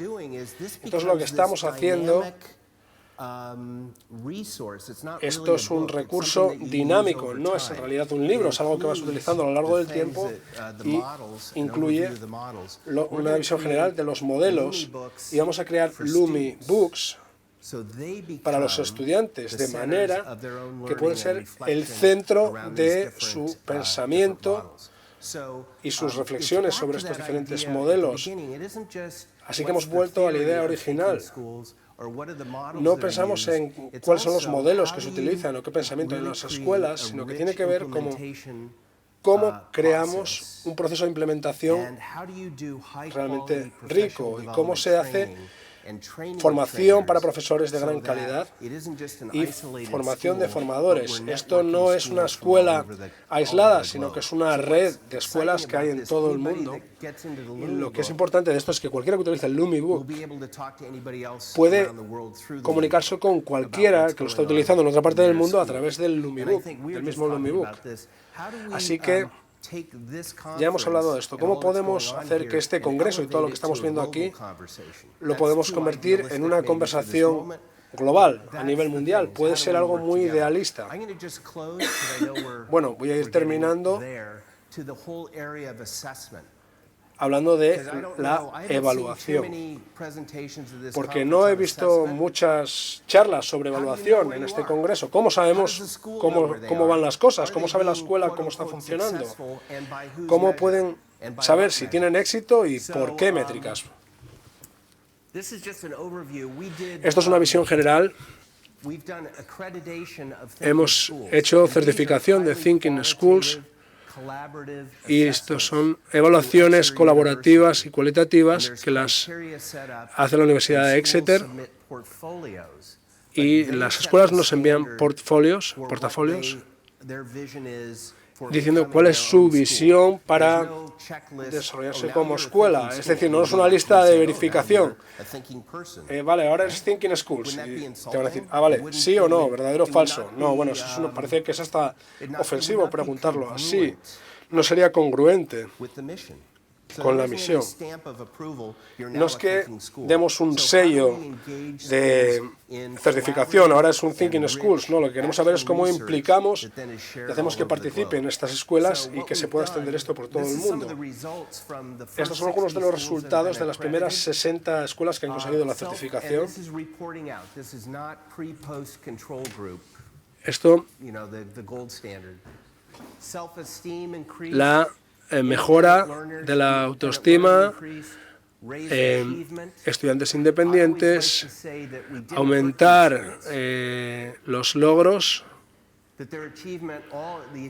Entonces lo que estamos haciendo, esto es un recurso dinámico, no es en realidad un libro, es algo que vas utilizando a lo largo del tiempo y incluye una visión general de los modelos, y vamos a crear Lumibooks para los estudiantes, de manera que pueden ser el centro de su pensamiento y sus reflexiones sobre estos diferentes modelos. Así que hemos vuelto a la idea original. No pensamos en cuáles son los modelos que se utilizan o qué pensamiento hay en las escuelas, sino que tiene que ver con cómo creamos un proceso de implementación realmente rico y cómo se hace formación para profesores de gran calidad y formación de formadores. Esto no es una escuela aislada, sino que es una red de escuelas que hay en todo el mundo. Y lo que es importante de esto es que cualquiera que utilice el Lumibook puede comunicarse con cualquiera que lo está utilizando en otra parte del mundo a través del Lumibook, del mismo Lumibook. Así que ya hemos hablado de esto. ¿Cómo podemos hacer que este congreso y todo lo que estamos viendo aquí lo podemos convertir en una conversación global, a nivel mundial? Puede ser algo muy idealista. Bueno, voy a ir terminando hablando de la evaluación, porque no he visto muchas charlas sobre evaluación en este congreso. ¿Cómo sabemos cómo van las cosas? ¿Cómo sabe la escuela cómo está funcionando? ¿Cómo pueden saber si tienen éxito y por qué métricas? Esto es una visión general. Hemos hecho certificación de Thinking Schools, y estos son evaluaciones colaborativas y cualitativas que las hace la Universidad de Exeter, y las escuelas nos envían portafolios diciendo cuál es su visión para desarrollarse como escuela. Es decir, no es una lista de verificación. Vale, ahora es Thinking Schools. Y te van a decir, vale, sí o no, verdadero o falso. No, bueno, eso parece que es hasta ofensivo preguntarlo así. No sería congruente con la misión. No es que demos un sello de certificación, ahora es un Thinking Schools, no, lo que queremos saber es cómo implicamos y hacemos que participe en estas escuelas y que se pueda extender esto por todo el mundo. Estos son algunos de los resultados de las primeras 60 escuelas que han conseguido la certificación. Esto, la mejora de la autoestima, estudiantes independientes, aumentar los logros.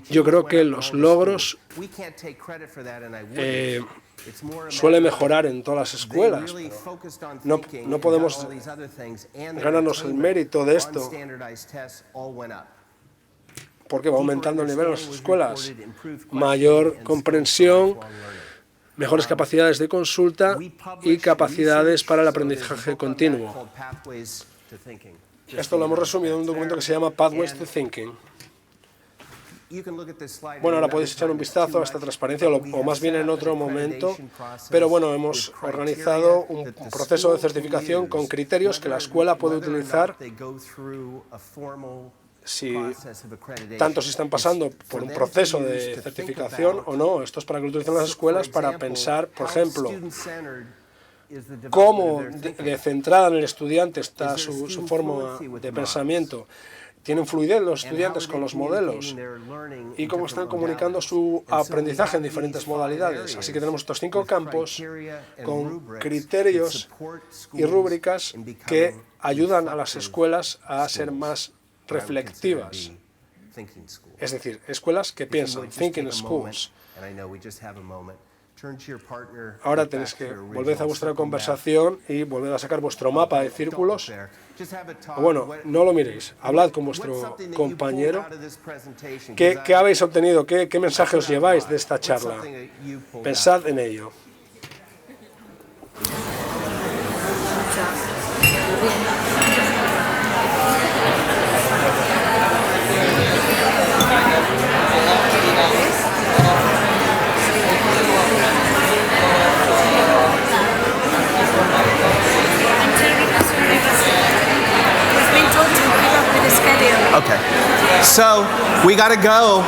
Yo creo que los logros suelen mejorar en todas las escuelas. No podemos ganarnos el mérito de esto, porque va aumentando el nivel en las escuelas. Mayor comprensión, mejores capacidades de consulta y capacidades para el aprendizaje continuo. Esto lo hemos resumido en un documento que se llama Pathways to Thinking. Bueno, ahora podéis echar un vistazo a esta transparencia, o más bien en otro momento, pero bueno, hemos organizado un proceso de certificación con criterios que la escuela puede utilizar tanto si están pasando por un proceso de certificación o no. Esto es para que lo utilicen las escuelas para pensar, por ejemplo, cómo de centrada en el estudiante está su forma de pensamiento. Tienen fluidez los estudiantes con los modelos y cómo están comunicando su aprendizaje en diferentes modalidades. Así que tenemos estos 5 campos con criterios y rúbricas que ayudan a las escuelas a ser más reflectivas, es decir, escuelas que piensan, Thinking Schools. Ahora tenéis que volver a vuestra conversación y volver a sacar vuestro mapa de círculos. O bueno, no lo miréis, hablad con vuestro compañero. ¿Qué habéis obtenido? ¿Qué mensaje os lleváis de esta charla? Pensad en ello. Okay. So, we gotta go.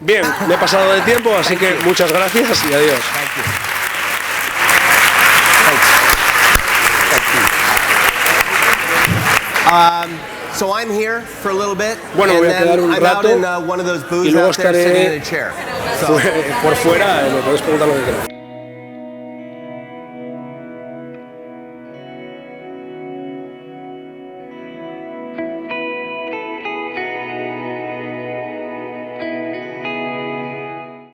Bien, me he pasado de tiempo, así que muchas gracias y adiós. So I'm here for a little bit. Bueno, me voy a quedar un rato one of those booths y luego out there sitting in estaré a chair. por fuera, me podéis preguntar lo que queráis.